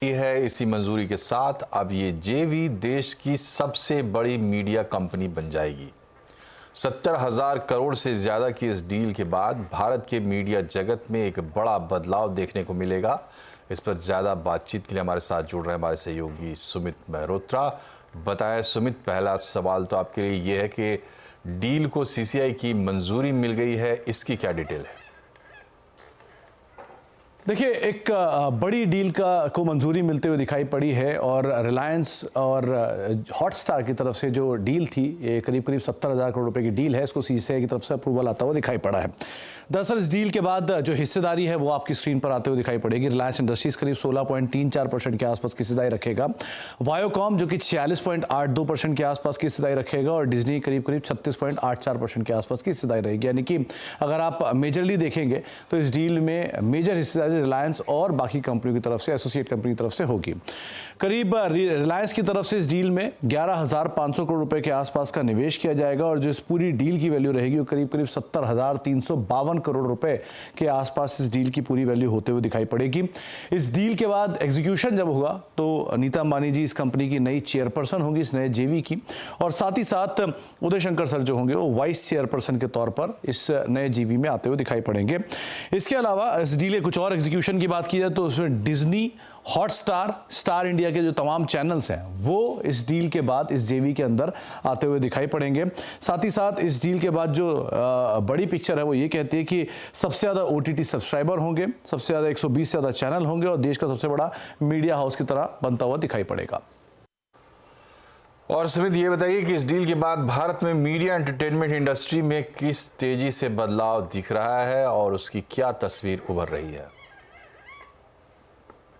है। इसी मंजूरी के साथ अब ये जेवी देश की सबसे बड़ी मीडिया कंपनी बन जाएगी। 70,000 करोड़ से ज्यादा की इस डील के बाद भारत के मीडिया जगत में एक बड़ा बदलाव देखने को मिलेगा। इस पर ज्यादा बातचीत के लिए हमारे साथ जुड़ रहे हैं हमारे सहयोगी सुमित मेहरोत्रा। बताएं सुमित, पहला सवाल तो आपके लिए ये है कि डील को सीसीआई की मंजूरी मिल गई है, इसकी क्या डिटेल है? देखिए, एक बड़ी डील को मंजूरी मिलते हुए दिखाई पड़ी है और रिलायंस और हॉटस्टार की तरफ से जो डील थी, ये करीब 70,000 करोड़ रुपए की डील है, इसको सीसीआई की तरफ से अप्रूवल आता हुआ दिखाई पड़ा है। दरअसल इस डील के बाद जो हिस्सेदारी है वो आपकी स्क्रीन पर आते हुए दिखाई पड़ेगी। रिलायंस इंडस्ट्रीज करीब 16.34% के आसपास की हिस्सेदारी रखेगा, वायोकॉम जो कि 46.82% के आसपास की हिस्सेदारी रखेगा और डिज्नी करीब 36.84% के आसपास की हिस्सेदारी रहेगी। यानी कि अगर आप मेजरली देखेंगे तो इस डील में मेजर हिस्सेदारी रिलायंस और बाकी कंपनियों की तरफ से, एसोसिएट कंपनी की तरफ से होगी। करीब रिलायंस की तरफ से इस डील में 11,500 करोड़ रुपए के आसपास का निवेश किया जाएगा और जो इस पूरी डील की वैल्यू रहेगी वो करीब 70,352 करोड़ रुपए के आसपास इस डील की पूरी वैल्यू होते हुए दिखाई पड़ेगी। इस डील के बाद एग्जीक्यूशन जब होगा तो नीता अंबानी जी इस कंपनी की नई चेयरपर्सन होंगी, इस नए जेवी की, और साथ ही साथ उदय शंकर सर जो होंगे वो वाइस चेयरपर्सन के तौर पर इस नए जेवी में आते हुए दिखाई पड़ेंगे। इसके अलावा इस डील के कुछ और एग्जीक्यूशन की बात की जाए तो उसमें डिज्नी, हॉटस्टार, स्टार इंडिया के जो तमाम चैनल्स हैं वो इस डील के बाद इस जेवी के अंदर आते हुए दिखाई पड़ेंगे। साथ ही साथ इस डील के बाद जो बड़ी पिक्चर है वो ये कहती है कि सबसे ज़्यादा ओटीटी सब्सक्राइबर होंगे, सबसे ज़्यादा 120 से ज़्यादा चैनल होंगे और देश का सबसे बड़ा मीडिया हाउस की तरह बनता हुआ दिखाई पड़ेगा। और सुमित, ये बताइए कि इस डील के बाद भारत में मीडिया एंटरटेनमेंट इंडस्ट्री में किस तेजी से बदलाव दिख रहा है और उसकी क्या तस्वीर उभर रही है?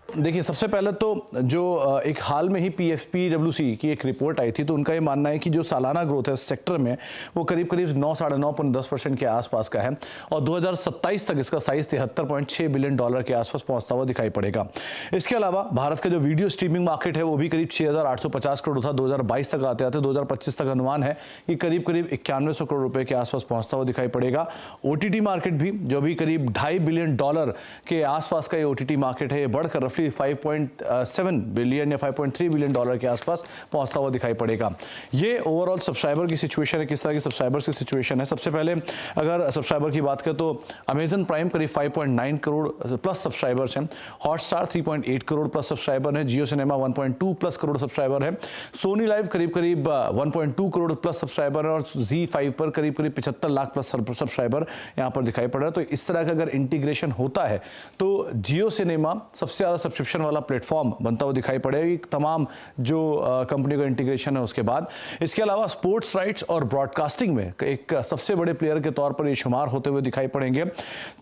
देखिए, सबसे पहले तो जो एक हाल में ही PWC की एक रिपोर्ट आई थी तो उनका ये मानना है कि जो सालाना ग्रोथ है इस सेक्टर में वो करीब 9 साढ़े 9.10% के आसपास का है और 2027 तक इसका साइज 73.6 बिलियन डॉलर के आसपास पहुंचता हुआ दिखाई पड़ेगा। इसके अलावा भारत का जो वीडियो स्ट्रीमिंग मार्केट है वो भी करीब 6,850 करोड़ था 2022 तक, आते आते 2025 तक अनुमान है कि करीब 9100 करोड़ रुपए के आसपास पहुंचता हुआ दिखाई पड़ेगा। OTT मार्केट भी जो भी करीब $2.5 बिलियन के आसपास का ये OTT मार्केट है, ये बढ़कर 5.7 बिलियन या 5.3 बिलियन डॉलर के आसपास पहुंचता हुआ दिखाई पड़ेगा। ये ओवरऑल सब्सक्राइबर की सिचुएशन है, किस तरह की सब्सक्राइबर्स की सिचुएशन है। सबसे पहले अगर सब्सक्राइबर की बात करें तो अमेजन प्राइम करीब 5.9 करोड़ प्लस सब्सक्राइबर्स हैं, हॉटस्टार 3.8 करोड़ प्लस सब्सक्राइबर है, जियो सिनेमा 1.2 प्लस करोड़ सब्सक्राइबर है, सोनी लाइव करीब 1.2 करोड़ प्लस सब्सक्राइबर है और Z5 पर करीब 75 लाख प्लस सब्सक्राइबर यहाँ पर दिखाई पड़ रहा है। तो इस तरह का अगर इंटीग्रेशन होता है तो जियो सिनेमा सबसे ज़्यादा सब्सक्रिप्शन वाला प्लेटफॉर्म बनता हुआ दिखाई पड़ेगा तमाम जो कंपनी का इंटीग्रेशन है उसके बाद। इसके अलावा स्पोर्ट्स राइट्स और ब्रॉडकास्टिंग में एक सबसे बड़े प्लेयर के तौर पर ये शुमार होते हुए दिखाई पड़ेंगे।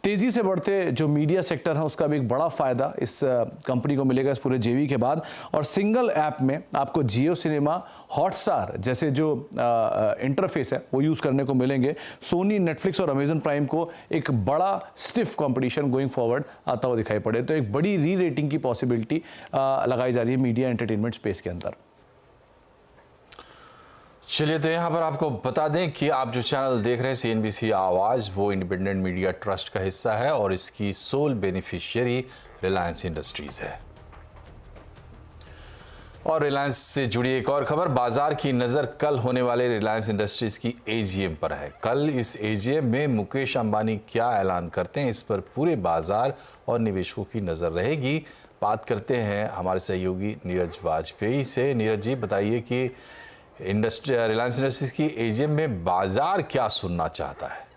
तेजी से बढ़ते जो मीडिया सेक्टर है उसका भी एक बड़ा फायदा इस कंपनी को मिलेगा इस पूरे जेवी के बाद। और सिंगल ऐप में आपको जियो सिनेमा, हॉटस्टार जैसे जो इंटरफेस है वो यूज करने को मिलेंगे। सोनी, नेटफ्लिक्स और अमेजन प्राइम को एक बड़ा स्टिफ कंपटीशन गोइंग फॉरवर्ड आता हुआ दिखाई पड़े, तो एक बड़ी री रेटिंग की पॉसिबिलिटी लगाई जा रही है मीडिया एंटरटेनमेंट स्पेस के अंदर। चलिए, तो यहाँ पर आपको बता दें कि आप जो चैनल देख रहे हैं CNBC आवाज़, वो इंडिपेंडेंट मीडिया ट्रस्ट का हिस्सा है और इसकी सोल बेनिफिशियरी रिलायंस इंडस्ट्रीज है। और रिलायंस से जुड़ी एक और खबर, बाजार की नज़र कल होने वाले रिलायंस इंडस्ट्रीज की AGM पर है। कल इस AGM में मुकेश अंबानी क्या ऐलान करते हैं, इस पर पूरे बाजार और निवेशकों की नज़र रहेगी। बात करते हैं हमारे सहयोगी नीरज वाजपेयी से। नीरज जी, बताइए कि रिलायंस इंडस्ट्रीज की AGM में बाजार क्या सुनना चाहता है?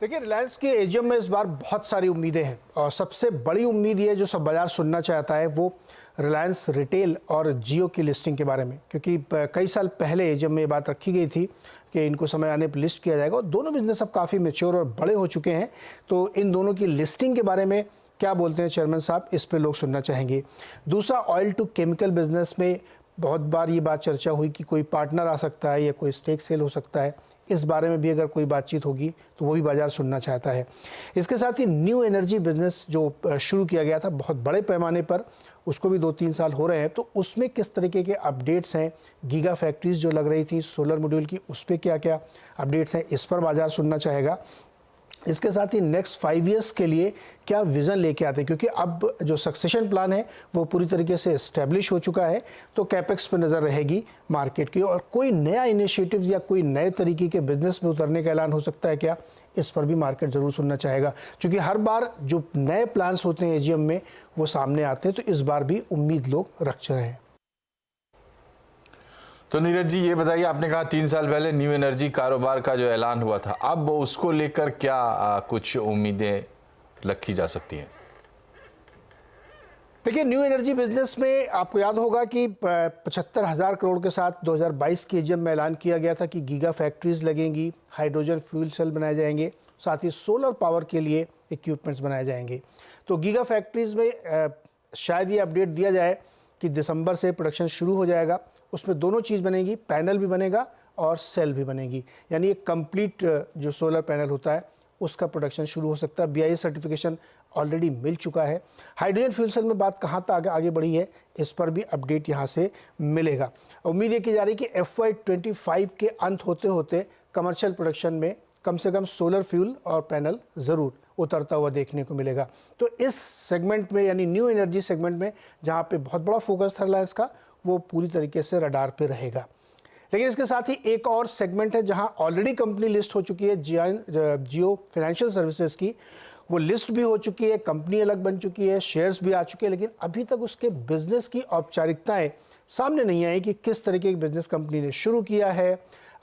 देखिए, रिलायंस के AGM में इस बार बहुत सारी उम्मीदें हैं और सबसे बड़ी उम्मीद ये जो सब बाजार सुनना चाहता है वो रिलायंस रिटेल और जियो की लिस्टिंग के बारे में, क्योंकि कई साल पहले AGM में ये बात रखी गई थी कि इनको समय आने पर लिस्ट किया जाएगा और दोनों बिजनेस अब काफ़ी मैच्योर और बड़े हो चुके हैं, तो इन दोनों की लिस्टिंग के बारे में क्या बोलते हैं चेयरमैन साहब, इस पर लोग सुनना चाहेंगे। दूसरा, ऑयल टू केमिकल बिजनेस में बहुत बार ये बात चर्चा हुई कि कोई पार्टनर आ सकता है या कोई स्टेक सेल हो सकता है, इस बारे में भी अगर कोई बातचीत होगी तो वो भी बाजार सुनना चाहता है। इसके साथ ही न्यू एनर्जी बिजनेस जो शुरू किया गया था बहुत बड़े पैमाने पर, उसको भी 2-3 साल हो रहे हैं, तो उसमें किस तरीके के अपडेट्स हैं, गीगा फैक्ट्रीज जो लग रही थी सोलर मॉड्यूल की, उस पर क्या क्या अपडेट्स हैं, इस पर बाजार सुनना चाहेगा। इसके साथ ही नेक्स्ट 5 ईयर्स के लिए क्या विज़न लेके आते हैं, क्योंकि अब जो सक्सेशन प्लान है वो पूरी तरीके से इस्टेब्लिश हो चुका है, तो कैपेक्स पे नज़र रहेगी मार्केट की। और कोई नया इनिशिएटिव्स या कोई नए तरीके के बिजनेस में उतरने का ऐलान हो सकता है क्या, इस पर भी मार्केट ज़रूर सुनना चाहेगा, क्योंकि हर बार जो नए प्लान्स होते हैं एजीएम में वो सामने आते हैं, तो इस बार भी उम्मीद लोग रख रहे हैं। तो नीरज जी, ये बताइए, आपने कहा 3 साल पहले न्यू एनर्जी कारोबार का जो ऐलान हुआ था, अब उसको लेकर क्या कुछ उम्मीदें रखी जा सकती हैं? देखिए, न्यू एनर्जी बिजनेस में आपको याद होगा कि 75,000 करोड़ के साथ 2022 के एजीएम में ऐलान किया गया था कि गीगा फैक्ट्रीज लगेंगी, हाइड्रोजन फ्यूल सेल बनाए जाएंगे, साथ ही सोलर पावर के लिए इक्विपमेंट्स बनाए जाएंगे। तो गीगा फैक्ट्रीज में शायद ये अपडेट दिया जाए कि दिसंबर से प्रोडक्शन शुरू हो जाएगा। उसमें दोनों चीज़ बनेगी, पैनल भी बनेगा और सेल भी बनेगी, यानी एक कंप्लीट जो सोलर पैनल होता है उसका प्रोडक्शन शुरू हो सकता है। BIS सर्टिफिकेशन ऑलरेडी मिल चुका है। हाइड्रोजन फ्यूल सेल में बात कहाँ तक आगे बढ़ी है, इस पर भी अपडेट यहाँ से मिलेगा। उम्मीद ये की जा रही है कि FY 25 के अंत होते होते कमर्शियल प्रोडक्शन में कम से कम सोलर फ्यूल और पैनल ज़रूर उतरता हुआ देखने को मिलेगा। तो इस सेगमेंट में, यानी न्यू एनर्जी सेगमेंट में, जहाँ पे बहुत बड़ा फोकस था रिलायंस का, वो पूरी तरीके से रडार पे रहेगा। लेकिन इसके साथ ही एक और सेगमेंट है जहां ऑलरेडी कंपनी लिस्ट हो चुकी है, जियो फाइनेंशियल सर्विसेज की। वो लिस्ट भी हो चुकी है, कंपनी अलग बन चुकी है, शेयर्स भी आ चुके हैं, लेकिन अभी तक उसके बिजनेस की औपचारिकताएं सामने नहीं आई कि किस तरीके की बिजनेस कंपनी ने शुरू किया है।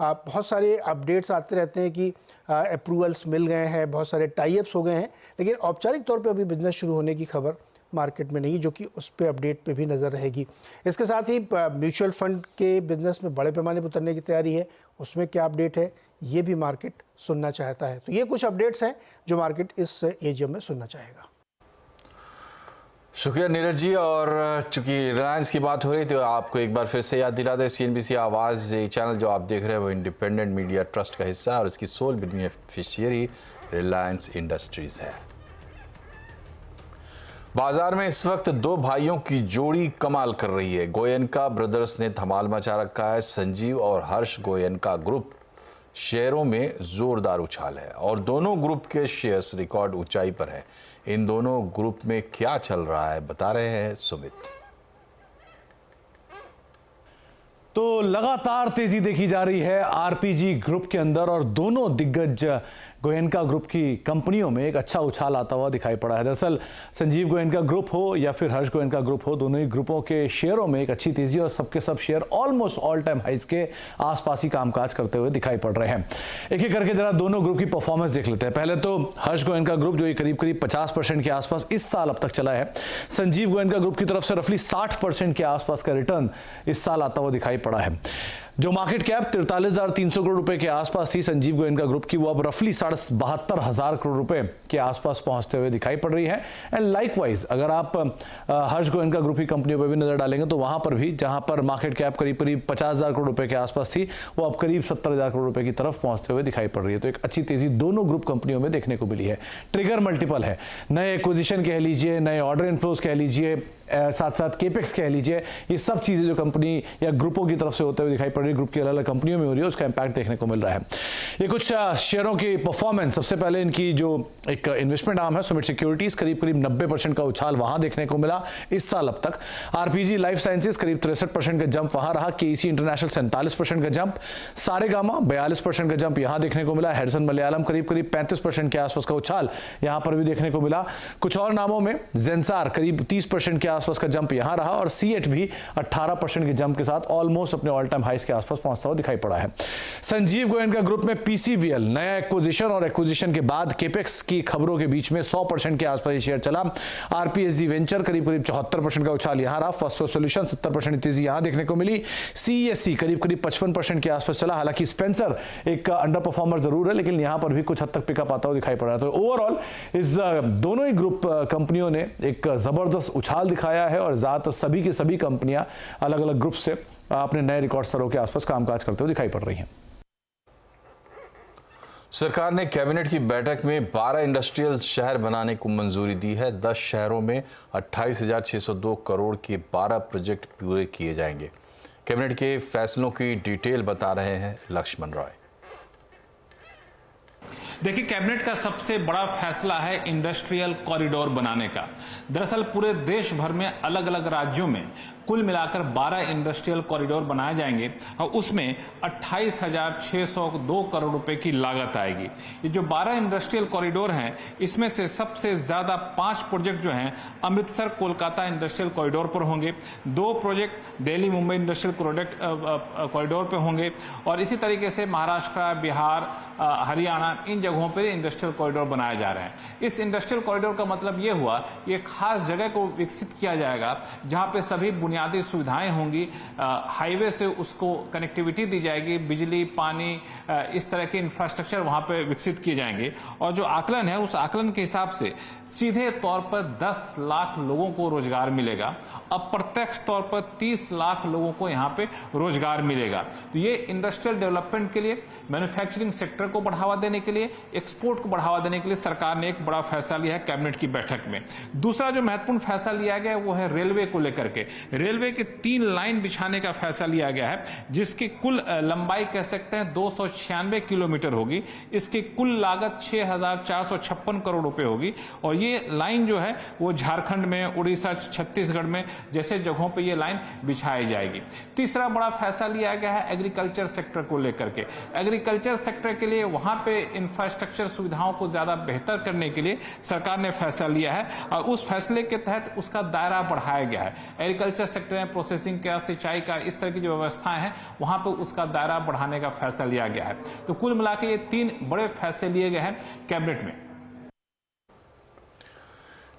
बहुत सारे अपडेट्स आते रहते हैं कि अप्रूवल्स मिल गए हैं, बहुत सारे टाई-अप्स हो गए हैं, लेकिन औपचारिक तौर पे अभी बिजनेस शुरू होने की खबर मार्केट में नहीं, जो कि उस पे अपडेट पे भी नज़र रहेगी। इसके साथ ही म्यूचुअल फंड के बिजनेस में बड़े पैमाने पर उतरने की तैयारी है, उसमें क्या अपडेट है ये भी मार्केट सुनना चाहता है। तो ये कुछ अपडेट्स हैं जो मार्केट इस एजीएम में सुनना चाहेगा। शुक्रिया नीरज जी। और चूंकि रिलायंस की बात हो रही तो आपको एक बार फिर से याद दिला दें, CNBC आवाज़ चैनल जो आप देख रहे हैं वो इंडिपेंडेंट मीडिया ट्रस्ट का हिस्सा है और इसकी सोल बेनिफिशियरी रिलायंस इंडस्ट्रीज है। बाजार में इस वक्त 2 भाइयों की जोड़ी कमाल कर रही है। गोयनका ब्रदर्स ने धमाल मचा रखा है। संजीव और हर्ष गोयनका ग्रुप शेयरों में जोरदार उछाल है और दोनों ग्रुप के शेयर्स रिकॉर्ड ऊंचाई पर हैं। इन दोनों ग्रुप में क्या चल रहा है, बता रहे हैं सुमित। तो लगातार तेजी देखी जा रही है आरपीजी ग्रुप के अंदर और दोनों दिग्गज गोयनका ग्रुप की कंपनियों में एक अच्छा उछाल आता हुआ दिखाई पड़ा है। दरअसल संजीव गोयनका ग्रुप हो या फिर हर्ष गोयनका ग्रुप हो, दोनों ही ग्रुपों के शेयरों में एक अच्छी तेजी और सबके सब share almost all time highs के आसपास ही कामकाज करते हुए दिखाई पड़ रहे हैं। एक एक करके जरा दोनों ग्रुप की परफॉर्मेंस देख लेते हैं। पहले तो हर्ष गोयनका ग्रुप जो करीब करीब 50% के आसपास इस साल अब तक चला है। संजीव गोयनका ग्रुप की तरफ से रफली 60% के आसपास का रिटर्न इस साल आता हुआ दिखाई पड़ा है। जो मार्केट कैप 43,300 करोड़ रुपए के आसपास थी संजीव गोयनका ग्रुप की, वो अब रफली 72,500 करोड़ रुपए के आसपास पहुंचते हुए दिखाई पड़ रही है। एंड लाइकवाइज अगर आप हर्ष गोयनका ग्रुप की कंपनियों पर भी नजर डालेंगे तो वहां पर भी जहां पर मार्केट कैप करीब करीब 50,000 करोड़ रुपए के आसपास थी, वो अब करीब 70,000 करोड़ रुपए की तरफ पहुंचते हुए दिखाई पड़ रही है। तो एक अच्छी तेजी दोनों ग्रुप कंपनियों में देखने को मिली है। ट्रिगर मल्टीपल है, नए एक्विजिशन कह लीजिए, नए ऑर्डर इनफ्लोज कह लीजिए, साथ साथ केपेक्स कह लीजिए, ये सब चीजें जो कंपनी या ग्रुपों की तरफ से होते हुए दिखाई पड़ रही है, ग्रुप की अलग अलग कंपनियों में हो रही है, उसका इंपैक्ट देखने को मिल रहा है। ये कुछ शेयरों की परफॉर्मेंस, सबसे पहले इनकी जो एक इन्वेस्टमेंट आर्म है सुमित सिक्योरिटीज, करीब करीब 90% का उछाल वहां देखने को मिला इस साल अब तक। आरपीजी लाइफ साइंसेज करीब 63% का जंप वहां रहा। केईसी इंटरनेशनल 47% का जंप, सारेगामा 42% का जंप यहां देखने को मिला। हेडसन मलयालम करीब करीब 35% के आसपास का उछाल यहां पर भी देखने को मिला। कुछ और नामों में जेंसार करीब 30% के आसपास का जंप यहां रहा और सीएट भी 18% के जंप के साथ ऑलमोस्ट अपने ऑल टाइम हाइस के आसपास पहुंचता हुआ दिखाई पड़ा है। संजीव गोयनका ग्रुप में पीसीबीएल नया एक्विजिशन और एक्विजिशन के बाद केपेक्स की खबरों के बीच में 100% के आसपास शेयर चला। आरपीएसजी वेंचर करीब करीब 74% का उछाल यहां रहा। फर्स्ट सॉल्यूशन 70% तेजी यहां देखने को मिली। सीएससी करीब करीब 55% के आसपास चला। हालांकि स्पेंसर एक अंडर परफॉर्मर जरूर है, लेकिन यहां पर भी कुछ हद तक पिकअप आता हुआ दिखाई पड़ रहा है। तो ओवरऑल इस दोनों ही ग्रुप कंपनियों ने एक जबरदस्त उछाल दिखाया है और ज्यादातर सभी की सभी कंपनियां अलग अलग ग्रुप से अपने नए रिकॉर्ड स्तरों के आसपास कामकाज करते हुए दिखाई पड़ रही हैं। सरकार ने कैबिनेट की बैठक में 12 इंडस्ट्रियल शहर बनाने को मंजूरी दी है। 10 शहरों में 28,602 करोड़ के 12 प्रोजेक्ट पूरे किए जाएंगे। कैबिनेट के फैसलों की डिटेल बता रहे हैं लक्ष्मण रॉय। देखिए, कैबिनेट का सबसे बड़ा फैसला है इंडस्ट्रियल कॉरिडोर बनाने का। दरअसल पूरे देश भर में अलग अलग राज्यों में कुल मिलाकर 12 इंडस्ट्रियल कॉरिडोर बनाए जाएंगे और उसमें 28,602 करोड़ रुपए की लागत आएगी। ये जो 12 इंडस्ट्रियल कॉरिडोर हैं, इसमें से सबसे ज्यादा 5 प्रोजेक्ट जो हैं अमृतसर कोलकाता इंडस्ट्रियल कॉरिडोर पर होंगे, 2 project Delhi Mumbai industrial corridor पर होंगे और इसी तरीके से महाराष्ट्र, बिहार, हरियाणा, इन जगहों पर इंडस्ट्रियल कॉरिडोर बनाए जा रहे हैं। इस इंडस्ट्रियल कॉरिडोर का मतलब ये हुआ कि एक खास जगह को विकसित किया जाएगा जहां पे सभी बुनियादी सुविधाएं होंगी, हाईवे से उसको कनेक्टिविटी दी जाएगी, बिजली, पानी, इस तरह के इंफ्रास्ट्रक्चर वहां पे विकसित किए जाएंगे। और जो आकलन है, उस आकलन के हिसाब से सीधे तौर पर 10 लाख लोगों को रोजगार मिलेगा, अप्रत्यक्ष तौर पर 30 लाख लोगों को यहां पे रोजगार मिलेगा। तो ये इंडस्ट्रियल डेवलपमेंट के लिए, मैन्युफैक्चरिंग सेक्टर को बढ़ावा देने के लिए, एक्सपोर्ट को बढ़ावा देने के लिए सरकार ने एक बड़ा फैसला लिया है कैबिनेट की बैठक में। दूसरा जो महत्वपूर्ण फैसला लिया गया है वो है रेलवे को लेकर के। रेलवे के 3 लाइन बिछाने का फैसला लिया गया है, जिसकी कुल लंबाई कह सकते हैं 296 किलोमीटर होगी। इसकी कुल लागत 6,456 करोड़ रुपए होगी और ये लाइन जो है वो झारखंड में, उड़ीसा, छत्तीसगढ़ में जैसे जगहों पे ये लाइन बिछाई जाएगी। तीसरा बड़ा फैसला लिया गया है एग्रीकल्चर सेक्टर को लेकर के। एग्रीकल्चर सेक्टर के लिए वहां पे इंफ्रास्ट्रक्चर सुविधाओं को ज्यादा बेहतर करने के लिए सरकार ने फैसला लिया है और उस फैसले के तहत उसका दायरा बढ़ाया गया है। एग्रीकल्चर सेक्टर में प्रोसेसिंग का, सिंचाई का, इस तरह की जो व्यवस्थाएं हैं वहां पर उसका दायरा बढ़ाने का फैसला लिया गया है। तो कुल मिलाकर ये 3 बड़े फैसले लिए गए हैं कैबिनेट में।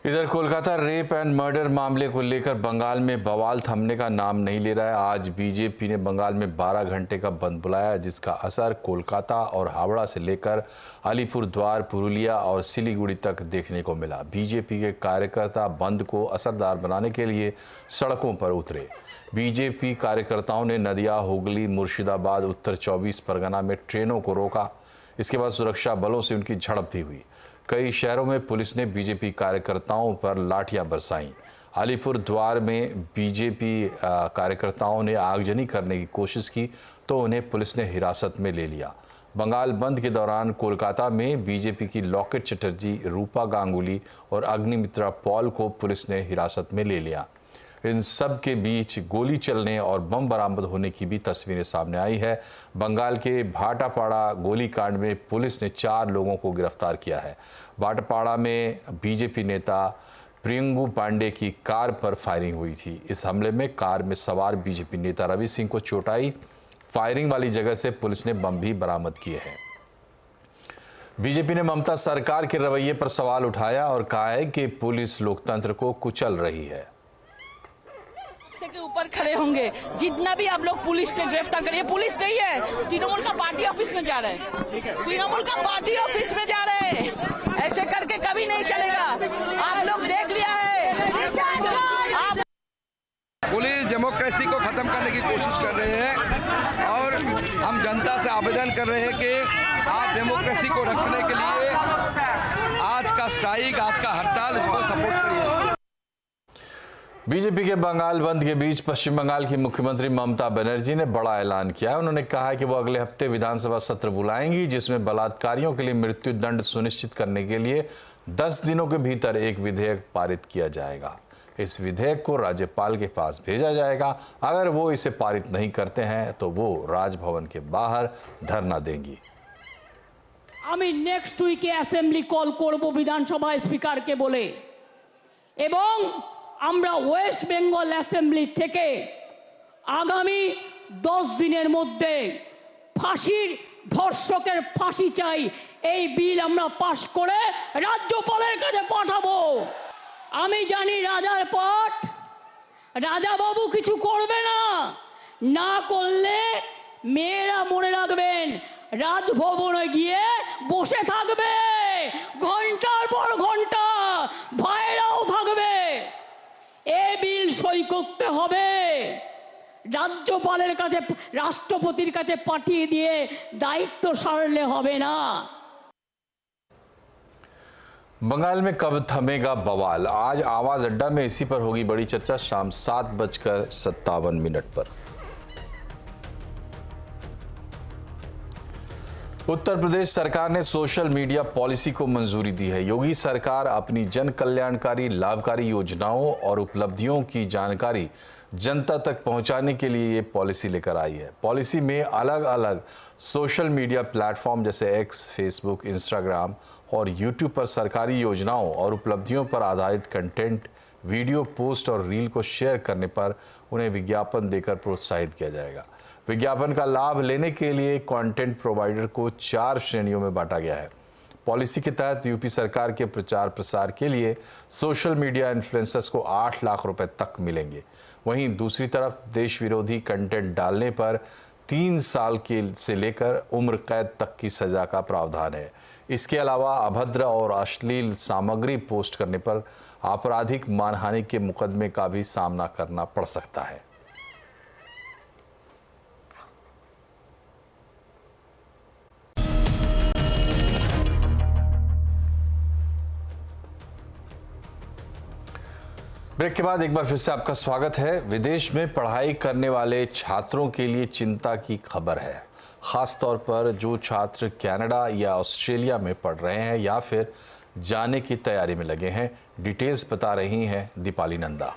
इधर कोलकाता रेप एंड मर्डर मामले को लेकर बंगाल में बवाल थमने का नाम नहीं ले रहा है। आज बीजेपी ने बंगाल में 12 घंटे का बंद बुलाया, जिसका असर कोलकाता और हावड़ा से लेकर अलीपुरद्वार, पुरुलिया और सिलीगुड़ी तक देखने को मिला। बीजेपी के कार्यकर्ता बंद को असरदार बनाने के लिए सड़कों पर उतरे। बीजेपी कार्यकर्ताओं ने नदिया, हुगली, मुर्शिदाबाद, उत्तर 24 परगना में ट्रेनों को रोका। इसके बाद सुरक्षा बलों से उनकी झड़प भी हुई। कई शहरों में पुलिस ने बीजेपी कार्यकर्ताओं पर लाठियां बरसाईं। अलीपुरद्वार में बीजेपी कार्यकर्ताओं ने आगजनी करने की कोशिश की तो उन्हें पुलिस ने हिरासत में ले लिया। बंगाल बंद के दौरान कोलकाता में बीजेपी की लॉकेट चटर्जी, रूपा गांगुली और अग्निमित्रा पॉल को पुलिस ने हिरासत में ले लिया। इन सब के बीच गोली चलने और बम बरामद होने की भी तस्वीरें सामने आई है। बंगाल के भाटापाड़ा गोलीकांड में पुलिस ने 4 लोगों को गिरफ्तार किया है। भाटापाड़ा में बीजेपी नेता प्रियंगू पांडे की कार पर फायरिंग हुई थी। इस हमले में कार में सवार बीजेपी नेता रवि सिंह को चोट आई। फायरिंग वाली जगह से पुलिस ने बम भी बरामद किए हैं। बीजेपी ने ममता सरकार के रवैये पर सवाल उठाया और कहा है कि पुलिस लोकतंत्र को कुचल रही है। के ऊपर खड़े होंगे। जितना भी आप लोग पुलिस ने गिरफ्तार करिए, पुलिस नहीं है, तृणमूल का पार्टी ऑफिस में जा रहे हैं, तृणमूल का पार्टी ऑफिस में जा रहे हैं। ऐसे करके कभी नहीं चलेगा। आप लोग देख लिया है। पुलिस डेमोक्रेसी को खत्म करने की कोशिश कर रहे हैं और हम जनता से आवेदन कर रहे हैं कि आप डेमोक्रेसी को रखने के लिए आज का स्ट्राइक, आज का हड़ताल, इसको सपोर्ट करिए। बीजेपी के बंगाल बंद के बीच पश्चिम बंगाल की मुख्यमंत्री ममता बनर्जी ने बड़ा ऐलान किया है। उन्होंने कहा है कि वो अगले हफ्ते विधानसभा सत्र बुलाएंगी, जिसमें बलात्कारियों के लिए मृत्यु दंड सुनिश्चित करने के लिए 10 दिनों के भीतर एक विधेयक पारित किया जाएगा। इस विधेयक को राज्यपाल के पास भेजा जाएगा। अगर वो इसे पारित नहीं करते हैं तो वो राजभवन के बाहर धरना देंगी। আমি নেক্সট উইকে অ্যাসেম্বলি কল করব বিধানসভা স্পিকারকে বলে, এবং আমরা ওয়েস্ট বেঙ্গল অ্যাসেম্বলি থেকে আগামী 10 দিনের মধ্যে ফাঁসির ধর্ষকের ফাঁসি চাই এই বিল আমরা পাশ করে রাজ্যপালের কাছে পাঠাবো। আমি জানি রাজার পট রাজা বাবু কিছু করবে না, না করলে মেয়েরা মনে রাখবেন রাজভবনে গিয়ে বসে থাকবে ঘন্টার পর ঘন্টা, ভাইরাও থাকবে। এই বিল সই করতে হবে, রাজ্যপালের কাছে, রাষ্ট্রপতির কাছে পাঠিয়ে দিয়ে দায়িত্ব সারলে হবে না। बंगाल में कब थमेगा बवाल? आज आवाज अड्डा में इसी पर होगी बड़ी चर्चा शाम 7:57 पर। उत्तर प्रदेश सरकार ने सोशल मीडिया पॉलिसी को मंजूरी दी है। योगी सरकार अपनी जन कल्याणकारी लाभकारी योजनाओं और उपलब्धियों की जानकारी जनता तक पहुंचाने के लिए ये पॉलिसी लेकर आई है। पॉलिसी में अलग अलग सोशल मीडिया प्लेटफॉर्म जैसे एक्स, फेसबुक, इंस्टाग्राम और यूट्यूब पर सरकारी योजनाओं और उपलब्धियों पर आधारित कंटेंट, वीडियो, पोस्ट और रील को शेयर करने पर उन्हें विज्ञापन देकर प्रोत्साहित किया जाएगा। विज्ञापन का लाभ लेने के लिए कंटेंट प्रोवाइडर को 4 श्रेणियों में बांटा गया है। पॉलिसी के तहत यूपी सरकार के प्रचार प्रसार के लिए सोशल मीडिया इन्फ्लुएंसर्स को 8 लाख रुपए तक मिलेंगे। वहीं दूसरी तरफ देश विरोधी कंटेंट डालने पर 3 साल से लेकर उम्र कैद तक की सजा का प्रावधान है। इसके अलावा अभद्र और अश्लील सामग्री पोस्ट करने पर आपराधिक मानहानि के मुकदमे का भी सामना करना पड़ सकता है। ब्रेक के बाद एक बार फिर से आपका स्वागत है। विदेश में पढ़ाई करने वाले छात्रों के लिए चिंता की खबर है, खास तौर पर जो छात्र कनाडा या ऑस्ट्रेलिया में पढ़ रहे हैं या फिर जाने की तैयारी में लगे हैं। डिटेल्स बता रही हैं दीपाली नंदा।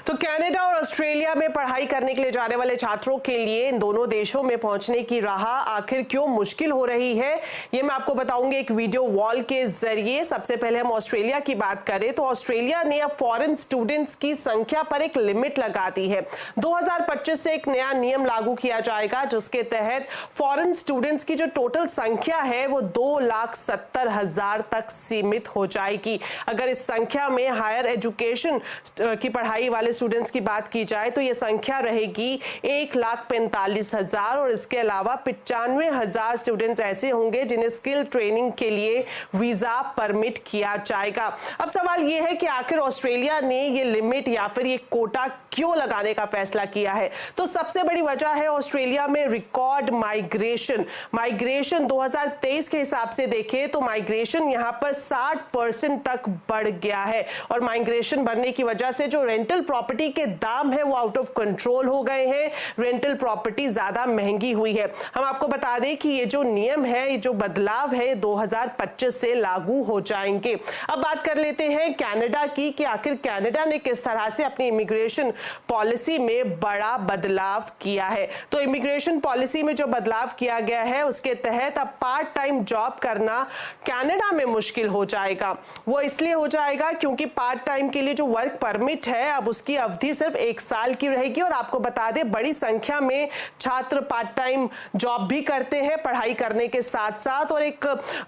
तो कनाडा और ऑस्ट्रेलिया में पढ़ाई करने के लिए जाने वाले छात्रों के लिए इन दोनों देशों में पहुंचने की राह आखिर क्यों मुश्किल हो रही है, ये मैं आपको बताऊंगी एक वीडियो वॉल के जरिए। सबसे पहले हम ऑस्ट्रेलिया की बात करें तो ऑस्ट्रेलिया ने अब फॉरेन स्टूडेंट्स की संख्या पर एक लिमिट लगा दी है। 2025 से एक नया नियम लागू किया जाएगा जिसके तहत फॉरेन स्टूडेंट्स की जो टोटल संख्या है वो 2,70,000 तक सीमित हो जाएगी। अगर इस संख्या में हायर एजुकेशन की पढ़ाई वाले स्टूडेंट्स की बात की जाए तो यह संख्या रहेगी 1,45,000 और इसके अलावा 95,000 स्टूडेंट्स ऐसे होंगे जिन्हें स्किल ट्रेनिंग के लिए वीजा परमिट किया जाएगा। अब सवाल यह है कि आखिर ऑस्ट्रेलिया ने यह लिमिट या फिर ये कोटा क्यों लगाने का फैसला किया है। तो सबसे बड़ी वजह है ऑस्ट्रेलिया में रिकॉर्ड माइग्रेशन 2023 के हिसाब से देखें तो माइग्रेशन यहां पर 60% तक बढ़ गया है और माइग्रेशन बढ़ने की वजह से जो रेंटल प्रॉपर्टी के दाम है वो आउट ऑफ कंट्रोल हो गए हैं। रेंटल प्रॉपर्टी ज्यादा महंगी हुई है। हम आपको बता दें कि ये जो नियम है, ये जो बदलाव है 2025 से लागू हो जाएंगे। अब बात कर लेते हैं कनाडा की कि आखिर कनाडा ने किस तरह से अपनी इमिग्रेशन पॉलिसी में बड़ा बदलाव किया है। तो इमिग्रेशन पॉलिसी में जो बदलाव किया गया है उसके तहत अब पार्ट टाइम जॉब करना कनाडा में मुश्किल हो जाएगा। वो इसलिए हो जाएगा क्योंकि पार्ट टाइम के लिए जो वर्क परमिट है अब उसकी अवधि सिर्फ 1 साल की रहेगी और आपको बता दें बड़ी संख्या में छात्र पार्ट टाइम जॉब भी करते हैं पढ़ाई करने के साथ साथ। और एक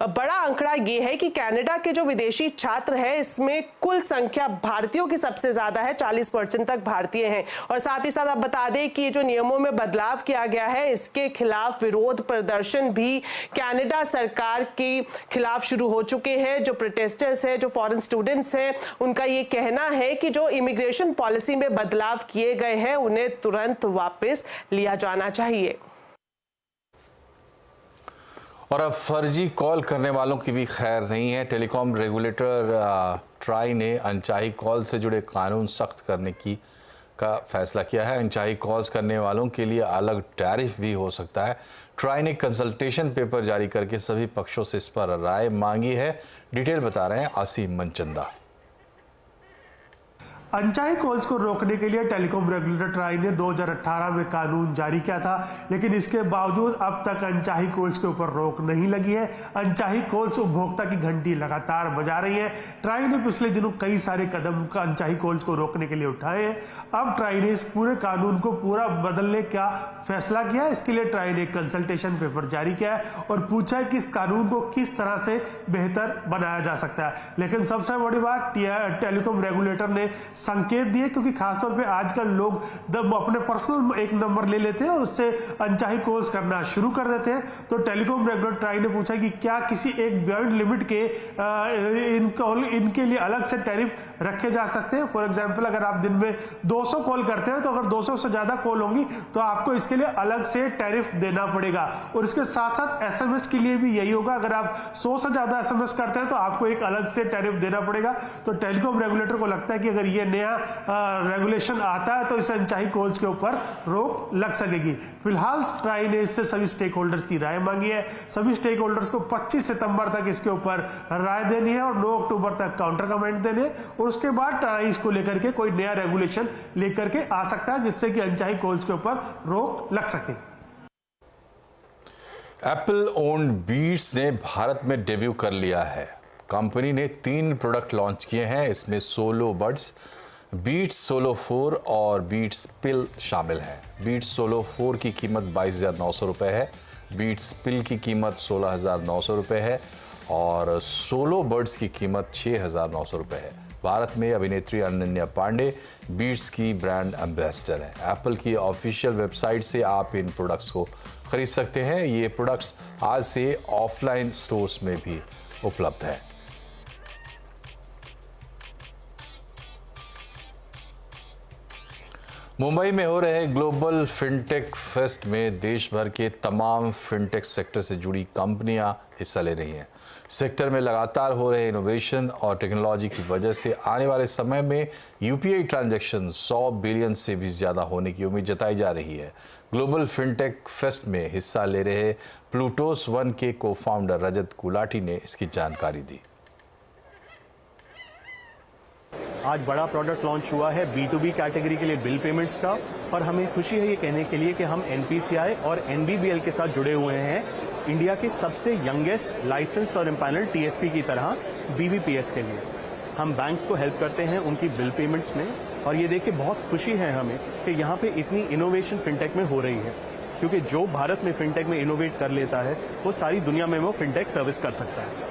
बड़ा आंकड़ा यह है कि कनाडा के जो विदेशी छात्र हैं इसमें कुल संख्या भारतीयों की सबसे ज्यादा है, 40% तक भारतीय हैं। और साथ ही साथ आप बता दें कि जो नियमों में बदलाव किया गया है इसके खिलाफ विरोध प्रदर्शन भी कनाडा सरकार के खिलाफ शुरू हो चुके हैं। जो प्रोटेस्टर्स हैं, जो फॉरेन स्टूडेंट्स हैं, उनका ये कहना है कि जो इमिग्रेशन पॉलिसी में बदलाव किए गए हैं उन्हें तुरंत वापस लिया जाना चाहिए। और अब फर्जी कॉल करने वालों की भी खैर नहीं है। टेलीकॉम रेगुलेटर ट्राई ने अनचाही कॉल से जुड़े कानून सख्त करने का फैसला किया है। अनचाही कॉल्स करने वालों के लिए अलग टैरिफ भी हो सकता है। ट्राई ने कंसल्टेशन पेपर जारी करके सभी पक्षों से इस पर राय मांगी है। डिटेल बता रहे हैं आसिम मनचंदा। अनचाही कॉल्स को रोकने के लिए टेलीकॉम रेगुलेटर ट्राई ने 2018 में कानून जारी किया था, लेकिन इसके बावजूद अब तक अनचाही कॉल्स के ऊपर रोक नहीं लगी है। अनचाही कॉल्स उपभोक्ता की घंटी लगातार बजा रही है। ट्राई ने पिछले दिनों कई सारे कदम अनचाही कॉल्स को रोकने के लिए उठाए हैं। अब ट्राई ने इस पूरे कानून को पूरा बदलने का फैसला किया। इसके लिए ट्राई ने कंसल्टेशन पेपर जारी किया है और पूछा है कि इस कानून को किस तरह से बेहतर बनाया जा सकता है। लेकिन सबसे बड़ी बात टेलीकॉम रेगुलेटर ने संकेत दिए, क्योंकि खासतौर पे आजकल लोग अपने पर्सनल एक नंबर ले लेते हैं और उससे अनचाही कॉल्स करना शुरू कर देते हैं। तो टेलीकॉम रेगुलेटर ट्राई ने पूछा कि क्या किसी एक बैंड लिमिट के इनके लिए अलग से टैरिफ रखे जा सकते हैं। फॉर एग्जांपल अगर आप दिन में 200 कॉल करते हैं तो अगर 200 से ज्यादा कॉल होंगी तो आपको इसके लिए अलग से टैरिफ देना पड़ेगा। और इसके साथ साथ एसएमएस के लिए भी यही होगा। अगर आप 100 से ज्यादा एसएमएस करते हैं तो आपको एक अलग से टैरिफ देना पड़ेगा। तो टेलीकॉम रेगुलेटर को लगता है कि अगर ये नया रेगुलेशन आता है तो इस अनचाही कॉल्स के ऊपर रोक लग सकेगी। फिलहाल ट्राई ने इससे सभी स्टेक होल्डर्स की राय मांगी है। सभी स्टेक होल्डर्स को 25 सितंबर तक इसके ऊपर राय देनी है और 9 अक्टूबर तक काउंटर कमेंट देने, और उसके बाद ट्राई इसको लेकर के कोई नया रेगुलेशन लेकर के आ सकता है जिससे कि अनचाही कॉल्स के ऊपर रोक लग सके। एप्पल ओन्ड बीट्स ने भारत में डेब्यू कर लिया है। कंपनी ने 3 प्रोडक्ट लॉन्च किए हैं। इसमें सोलो बड्स, बीट्स सोलो 4 और बीट्स पिल शामिल हैं। बीट्स सोलो 4 की कीमत 22,900 रुपये है, बीट्स पिल की कीमत 16,900 रुपये है और सोलो बर्ड्स की कीमत 6,900 रुपये है। भारत में अभिनेत्री अनन्या पांडे बीट्स की ब्रांड एम्बेसडर हैं। एप्पल की ऑफिशियल वेबसाइट से आप इन प्रोडक्ट्स को खरीद सकते हैं। ये प्रोडक्ट्स आज से ऑफलाइन स्टोर्स में भी उपलब्ध है। मुंबई में हो रहे ग्लोबल फिनटेक फेस्ट में देश भर के तमाम फिनटेक सेक्टर से जुड़ी कंपनियां हिस्सा ले रही हैं। सेक्टर में लगातार हो रहे इनोवेशन और टेक्नोलॉजी की वजह से आने वाले समय में यूपीआई ट्रांजैक्शन 100 बिलियन से भी ज़्यादा होने की उम्मीद जताई जा रही है। ग्लोबल फिनटेक फेस्ट में हिस्सा ले रहे प्लूटोस वन के को फाउंडर रजत गुलाटी ने इसकी जानकारी दी। आज बड़ा प्रोडक्ट लॉन्च हुआ है B2B कैटेगरी के लिए बिल पेमेंट्स का, और हमें खुशी है ये कहने के लिए कि हम NPCI और NBBL के साथ जुड़े हुए हैं, इंडिया के सबसे यंगेस्ट लाइसेंस्ड और एम्पैनल्ड TSP की तरह BBPS के लिए। हम बैंक्स को हेल्प करते हैं उनकी बिल पेमेंट्स में, और ये देख के बहुत खुशी है हमें कि यहाँ पे इतनी इनोवेशन फिनटेक में हो रही है, क्योंकि जो भारत में फिनटेक में इनोवेट कर लेता है वो सारी दुनिया में वो फिनटेक सर्विस कर सकता है।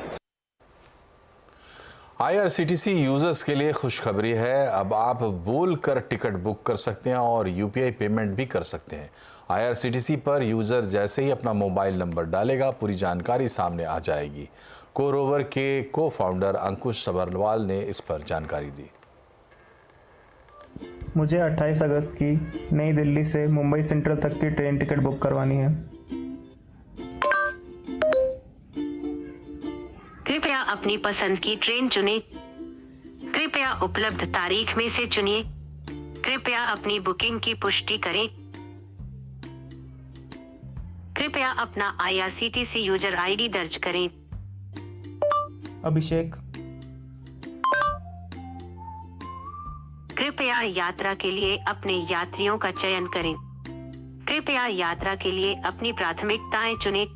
IRCTC यूजर्स के लिए खुशखबरी है। अब आप बोलकर टिकट बुक कर सकते हैं और यूपीआई पेमेंट भी कर सकते हैं। IRCTC पर यूजर जैसे ही अपना मोबाइल नंबर डालेगा पूरी जानकारी सामने आ जाएगी। कोरोवर के को फाउंडर अंकुश सबरवाल ने इस पर जानकारी दी। मुझे 28 अगस्त की नई दिल्ली से मुंबई सेंट्रल तक की ट्रेन टिकट बुक करवानी है। कृपया अपनी पसंद की ट्रेन चुनें। कृपया उपलब्ध तारीख में से चुनिए। कृपया अपनी बुकिंग की पुष्टि करें। कृपया अपना IRCTC यूजर ID दर्ज करें। अभिषेक। कृपया यात्रा के लिए अपने यात्रियों का चयन करें। कृपया यात्रा के लिए अपनी प्राथमिकताएं चुनें।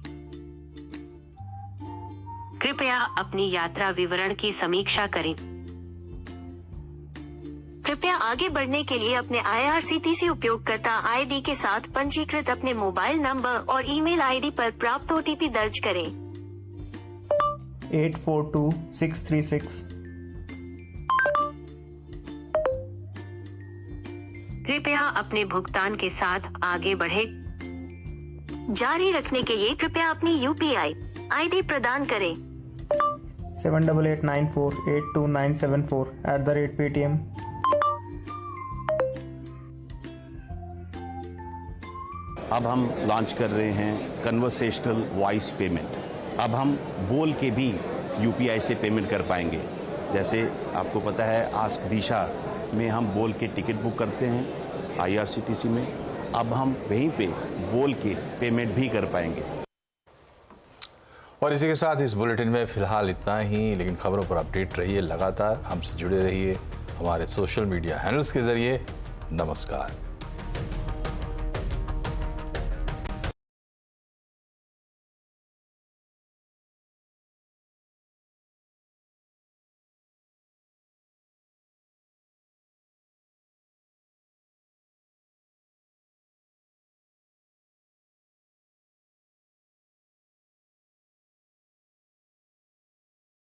कृपया अपनी यात्रा विवरण की समीक्षा करें। कृपया आगे बढ़ने के लिए अपने IRCTC उपयोगकर्ता ID के साथ पंजीकृत अपने मोबाइल नंबर और ईमेल ID पर प्राप्त OTP दर्ज करें। 842636। कृपया अपने भुगतान के साथ आगे बढ़ें। जारी रखने के लिए कृपया अपनी UPI ID प्रदान करें। 7889482974 @Paytm। अब हम लॉन्च कर रहे हैं कन्वर्सेशनल वॉइस पेमेंट। अब हम बोल के भी UPI से पेमेंट कर पाएंगे। जैसे आपको पता है आस्क दिशा में हम बोल के टिकट बुक करते हैं IRCTC में, अब हम वहीं पे बोल के पेमेंट भी कर पाएंगे। और इसी के साथ इस बुलेटिन में फिलहाल इतना ही, लेकिन खबरों पर अपडेट रहिए, लगातार हमसे जुड़े रहिए हमारे सोशल मीडिया हैंडल्स के जरिए। नमस्कार।